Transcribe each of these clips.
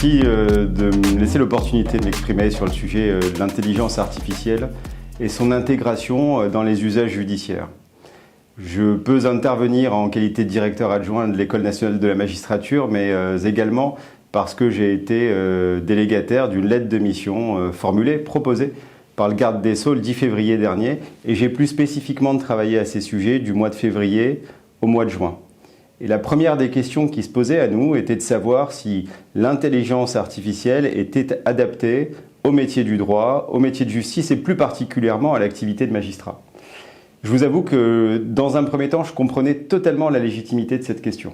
Merci de me laisser l'opportunité de m'exprimer sur le sujet de l'intelligence artificielle et son intégration dans les usages judiciaires. Je peux intervenir en qualité de directeur adjoint de l'École nationale de la magistrature, mais également parce que j'ai été délégataire d'une lettre de mission proposée par le garde des Sceaux le 10 février dernier, et j'ai plus spécifiquement travaillé à ces sujets du mois de février au mois de juin. Et la première des questions qui se posait à nous était de savoir si l'intelligence artificielle était adaptée au métier du droit, au métier de justice et plus particulièrement à l'activité de magistrat. Je vous avoue que dans un premier temps, je comprenais totalement la légitimité de cette question.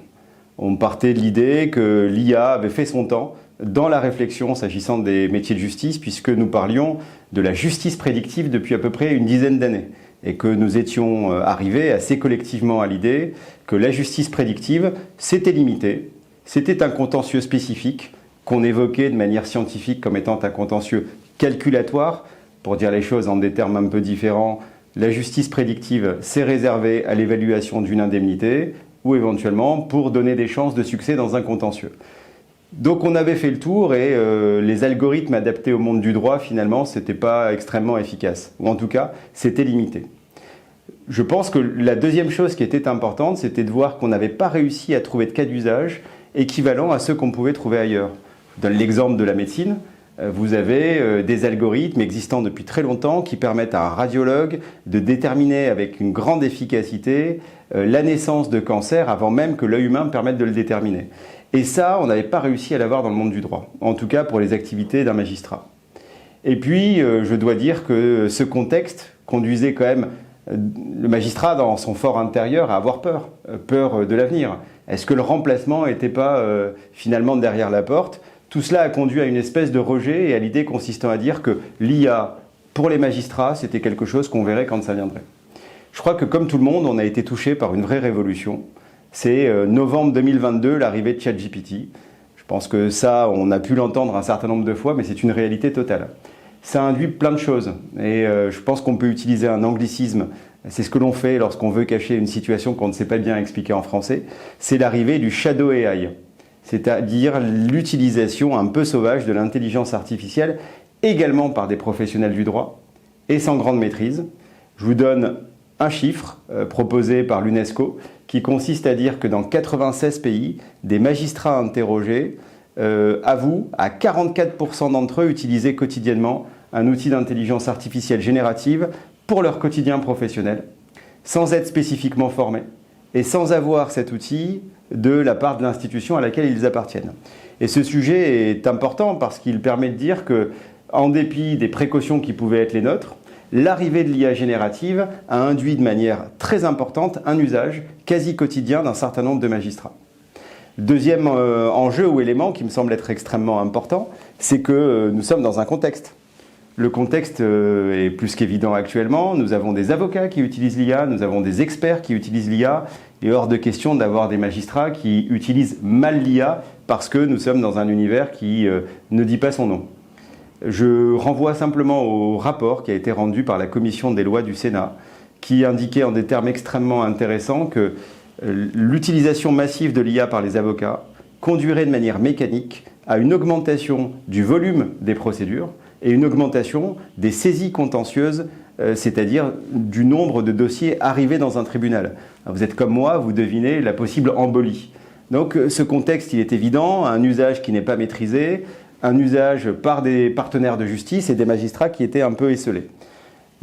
On partait de l'idée que l'IA avait fait son temps dans la réflexion s'agissant des métiers de justice, puisque nous parlions de la justice prédictive depuis à peu près une dizaine d'années, et que nous étions arrivés assez collectivement à l'idée que la justice prédictive, c'était limité, c'était un contentieux spécifique qu'on évoquait de manière scientifique comme étant un contentieux calculatoire. Pour dire les choses en des termes un peu différents, la justice prédictive, c'est réservé à l'évaluation d'une indemnité ou éventuellement pour donner des chances de succès dans un contentieux. Donc on avait fait le tour et les algorithmes adaptés au monde du droit, finalement, c'était pas extrêmement efficace. Ou en tout cas, c'était limité. Je pense que la deuxième chose qui était importante, c'était de voir qu'on n'avait pas réussi à trouver de cas d'usage équivalents à ceux qu'on pouvait trouver ailleurs. Je donne l'exemple de la médecine. Vous avez des algorithmes existants depuis très longtemps qui permettent à un radiologue de déterminer avec une grande efficacité la naissance de cancer avant même que l'œil humain permette de le déterminer. Et ça, on n'avait pas réussi à l'avoir dans le monde du droit, en tout cas pour les activités d'un magistrat. Et puis, je dois dire que ce contexte conduisait quand même le magistrat dans son fort intérieur à avoir peur, peur de l'avenir. Est-ce que le remplacement n'était pas finalement derrière la porte ? Tout cela a conduit à une espèce de rejet et à l'idée consistant à dire que l'IA, pour les magistrats, c'était quelque chose qu'on verrait quand ça viendrait. Je crois que comme tout le monde, on a été touché par une vraie révolution. C'est novembre 2022, l'arrivée de ChatGPT. Je pense que ça, on a pu l'entendre un certain nombre de fois, mais c'est une réalité totale. Ça induit plein de choses et je pense qu'on peut utiliser un anglicisme. C'est ce que l'on fait lorsqu'on veut cacher une situation qu'on ne sait pas bien expliquer en français. C'est l'arrivée du shadow AI, c'est-à-dire l'utilisation un peu sauvage de l'intelligence artificielle, également par des professionnels du droit et sans grande maîtrise. Je vous donne un chiffre proposé par l'UNESCO qui consiste à dire que dans 96 pays, des magistrats interrogés avouent à 44% d'entre eux utiliser quotidiennement un outil d'intelligence artificielle générative pour leur quotidien professionnel, sans être spécifiquement formés et sans avoir cet outil de la part de l'institution à laquelle ils appartiennent. Et ce sujet est important parce qu'il permet de dire que, en dépit des précautions qui pouvaient être les nôtres, l'arrivée de l'IA générative a induit de manière très importante un usage quasi quotidien d'un certain nombre de magistrats. Deuxième enjeu ou élément qui me semble être extrêmement important, c'est que nous sommes dans un contexte. Le contexte est plus qu'évident actuellement. Nous avons des avocats qui utilisent l'IA, nous avons des experts qui utilisent l'IA. Il est hors de question d'avoir des magistrats qui utilisent mal l'IA parce que nous sommes dans un univers qui ne dit pas son nom. Je renvoie simplement au rapport qui a été rendu par la Commission des lois du Sénat qui indiquait en des termes extrêmement intéressants que l'utilisation massive de l'IA par les avocats conduirait de manière mécanique à une augmentation du volume des procédures et une augmentation des saisies contentieuses, c'est-à-dire du nombre de dossiers arrivés dans un tribunal. Vous êtes comme moi, vous devinez la possible embolie. Donc ce contexte, il est évident, un usage qui n'est pas maîtrisé, un usage par des partenaires de justice et des magistrats qui étaient un peu esselés.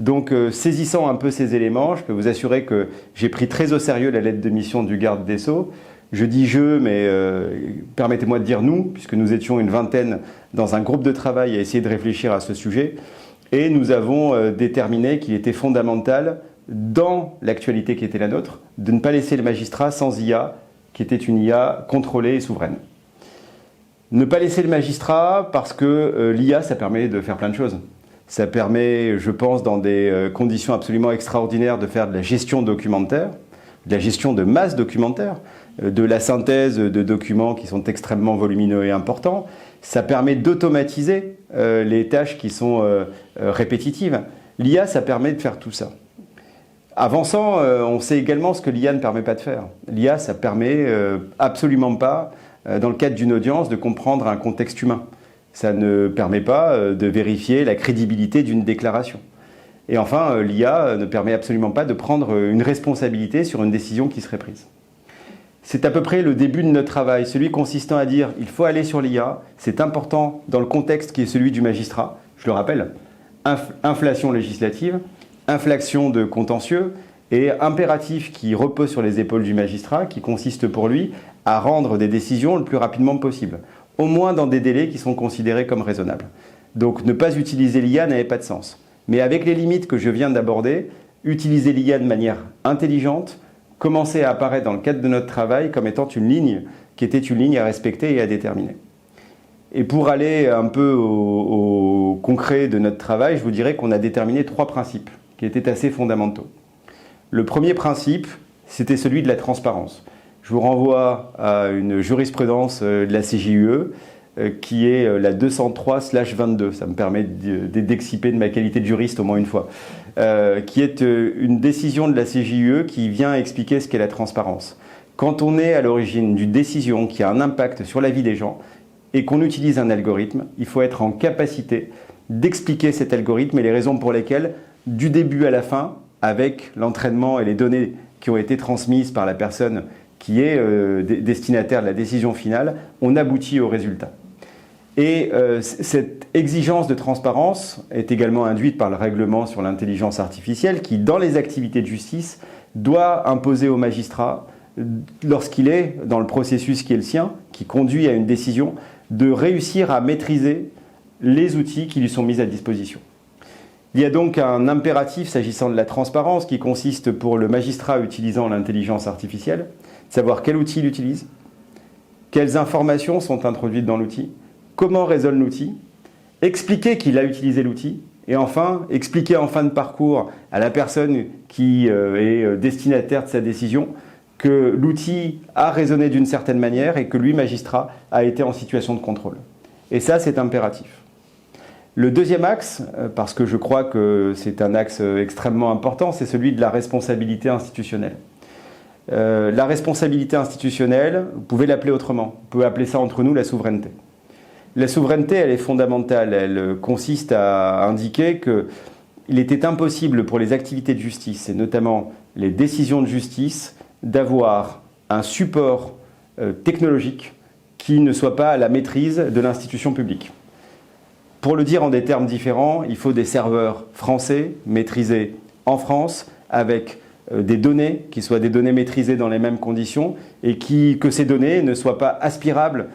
Donc saisissant un peu ces éléments, je peux vous assurer que j'ai pris très au sérieux la lettre de mission du garde des Sceaux. Je dis je, mais permettez-moi de dire nous, puisque nous étions une vingtaine dans un groupe de travail à essayer de réfléchir à ce sujet. Et nous avons déterminé qu'il était fondamental, dans l'actualité qui était la nôtre, de ne pas laisser les magistrats sans IA, qui était une IA contrôlée et souveraine. Ne pas laisser le magistrat parce que l'IA, ça permet de faire plein de choses. Ça permet, je pense, dans des conditions absolument extraordinaires, de faire de la gestion documentaire, de la gestion de masse documentaire, de la synthèse de documents qui sont extrêmement volumineux et importants. Ça permet d'automatiser les tâches qui sont répétitives. L'IA, ça permet de faire tout ça. Avançant, on sait également ce que l'IA ne permet pas de faire. L'IA, ça permet absolument pas dans le cadre d'une audience, de comprendre un contexte humain. Ça ne permet pas de vérifier la crédibilité d'une déclaration. Et enfin, l'IA ne permet absolument pas de prendre une responsabilité sur une décision qui serait prise. C'est à peu près le début de notre travail, celui consistant à dire il faut aller sur l'IA, c'est important dans le contexte qui est celui du magistrat. Je le rappelle, inflation législative, inflation de contentieux et impératif qui repose sur les épaules du magistrat, qui consiste pour lui à rendre des décisions le plus rapidement possible, au moins dans des délais qui sont considérés comme raisonnables. Donc ne pas utiliser l'IA n'avait pas de sens. Mais avec les limites que je viens d'aborder, utiliser l'IA de manière intelligente, commencer à apparaître dans le cadre de notre travail comme étant une ligne qui était une ligne à respecter et à déterminer. Et pour aller un peu au concret de notre travail, je vous dirais qu'on a déterminé 3 principes qui étaient assez fondamentaux. Le premier principe, c'était celui de la transparence. Je vous renvoie à une jurisprudence de la CJUE qui est la 203/22. Ça me permet d'exciper de ma qualité de juriste au moins une fois. Qui est une décision de la CJUE qui vient expliquer ce qu'est la transparence. Quand on est à l'origine d'une décision qui a un impact sur la vie des gens et qu'on utilise un algorithme, il faut être en capacité d'expliquer cet algorithme et les raisons pour lesquelles, du début à la fin, avec l'entraînement et les données qui ont été transmises par la personne qui est destinataire de la décision finale, on aboutit au résultat. Et cette exigence de transparence est également induite par le règlement sur l'intelligence artificielle qui, dans les activités de justice, doit imposer au magistrat, lorsqu'il est dans le processus qui est le sien, qui conduit à une décision, de réussir à maîtriser les outils qui lui sont mis à disposition. Il y a donc un impératif s'agissant de la transparence qui consiste pour le magistrat utilisant l'intelligence artificielle, de savoir quel outil il utilise, quelles informations sont introduites dans l'outil, comment résonne l'outil, expliquer qu'il a utilisé l'outil, et enfin, expliquer en fin de parcours à la personne qui est destinataire de sa décision que l'outil a raisonné d'une certaine manière et que lui, magistrat, a été en situation de contrôle. Et ça, c'est impératif. Le deuxième axe, parce que je crois que c'est un axe extrêmement important, c'est celui de la responsabilité institutionnelle. La responsabilité institutionnelle, vous pouvez l'appeler autrement, vous pouvez appeler ça entre nous la souveraineté. La souveraineté, elle est fondamentale. Elle consiste à indiquer qu'il était impossible pour les activités de justice, et notamment les décisions de justice, d'avoir un support technologique qui ne soit pas à la maîtrise de l'institution publique. Pour le dire en des termes différents, il faut des serveurs français maîtrisés en France avec des données qui soient des données maîtrisées dans les mêmes conditions et que ces données ne soient pas aspirables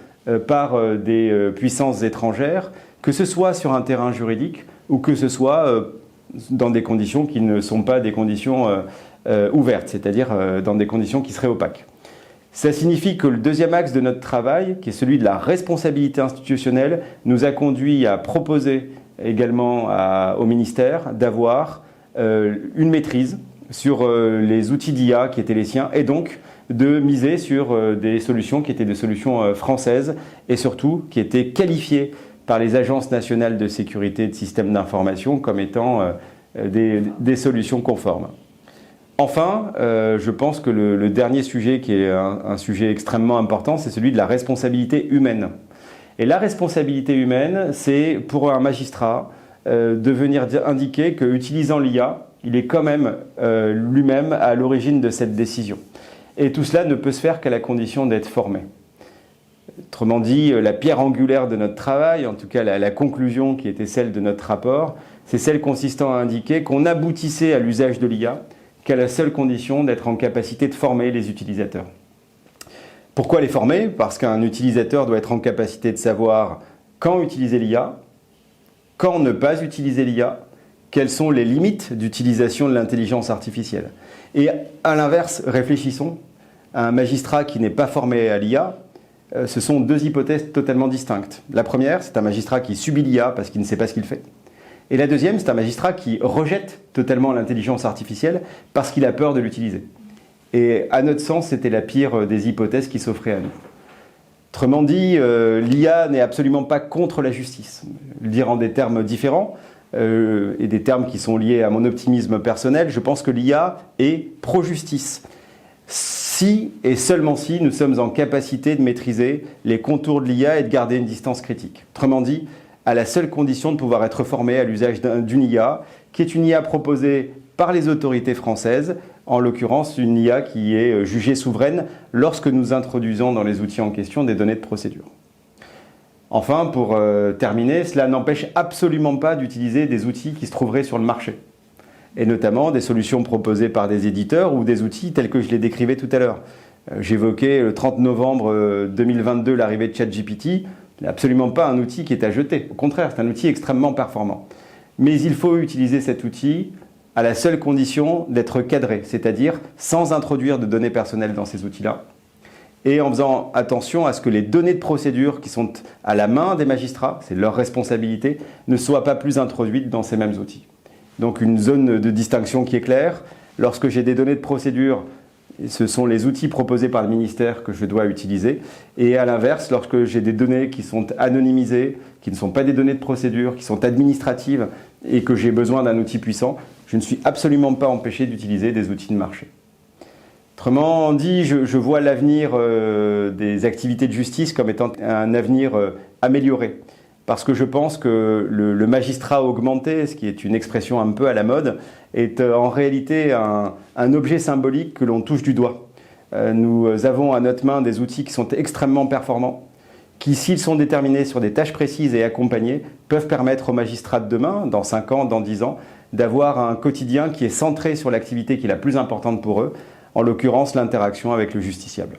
par des puissances étrangères, que ce soit sur un terrain juridique ou que ce soit dans des conditions qui ne sont pas des conditions ouvertes, c'est-à-dire dans des conditions qui seraient opaques. Ça signifie que le deuxième axe de notre travail, qui est celui de la responsabilité institutionnelle, nous a conduit à proposer également au ministère d'avoir une maîtrise sur les outils d'IA qui étaient les siens et donc de miser sur des solutions qui étaient des solutions françaises et surtout qui étaient qualifiées par les agences nationales de sécurité de systèmes d'information comme étant des solutions conformes. Enfin, je pense que le dernier sujet qui est un sujet extrêmement important, c'est celui de la responsabilité humaine. Et la responsabilité humaine, c'est pour un magistrat de venir indiquer qu'utilisant l'IA, il est quand même lui-même à l'origine de cette décision. Et tout cela ne peut se faire qu'à la condition d'être formé. Autrement dit, la pierre angulaire de notre travail, en tout cas la conclusion qui était celle de notre rapport, c'est celle consistant à indiquer qu'on aboutissait à l'usage de l'IA qu'à la seule condition d'être en capacité de former les utilisateurs. Pourquoi les former? Parce qu'un utilisateur doit être en capacité de savoir quand utiliser l'IA, quand ne pas utiliser l'IA, quelles sont les limites d'utilisation de l'intelligence artificielle. Et à l'inverse, réfléchissons, un magistrat qui n'est pas formé à l'IA, ce sont deux hypothèses totalement distinctes. La première, c'est un magistrat qui subit l'IA parce qu'il ne sait pas ce qu'il fait. Et la deuxième, c'est un magistrat qui rejette totalement l'intelligence artificielle parce qu'il a peur de l'utiliser. Et à notre sens, c'était la pire des hypothèses qui s'offrait à nous. Autrement dit, l'IA n'est absolument pas contre la justice. Le dire en des termes différents, et des termes qui sont liés à mon optimisme personnel, je pense que l'IA est pro-justice. si et seulement si nous sommes en capacité de maîtriser les contours de l'IA et de garder une distance critique. Autrement dit, à la seule condition de pouvoir être formé à l'usage d'une IA, qui est une IA proposée par les autorités françaises, en l'occurrence une IA qui est jugée souveraine lorsque nous introduisons dans les outils en question des données de procédure. Enfin, pour terminer, cela n'empêche absolument pas d'utiliser des outils qui se trouveraient sur le marché, et notamment des solutions proposées par des éditeurs ou des outils tels que je les décrivais tout à l'heure. J'évoquais le 30 novembre 2022 l'arrivée de ChatGPT. Ce n'est absolument pas un outil qui est à jeter. Au contraire, c'est un outil extrêmement performant. Mais il faut utiliser cet outil à la seule condition d'être cadré, c'est-à-dire sans introduire de données personnelles dans ces outils-là, et en faisant attention à ce que les données de procédure qui sont à la main des magistrats, c'est leur responsabilité, ne soient pas plus introduites dans ces mêmes outils. Donc une zone de distinction qui est claire. Lorsque j'ai des données de procédure, ce sont les outils proposés par le ministère que je dois utiliser. Et à l'inverse, lorsque j'ai des données qui sont anonymisées, qui ne sont pas des données de procédure, qui sont administratives et que j'ai besoin d'un outil puissant, je ne suis absolument pas empêché d'utiliser des outils de marché. Autrement dit, je vois l'avenir des activités de justice comme étant un avenir amélioré. Parce que je pense que le magistrat augmenté, ce qui est une expression un peu à la mode, est en réalité un objet symbolique que l'on touche du doigt. Nous avons à notre main des outils qui sont extrêmement performants, qui, s'ils sont déterminés sur des tâches précises et accompagnés, peuvent permettre aux magistrats de demain, dans 5 ans, dans 10 ans, d'avoir un quotidien qui est centré sur l'activité qui est la plus importante pour eux, en l'occurrence l'interaction avec le justiciable.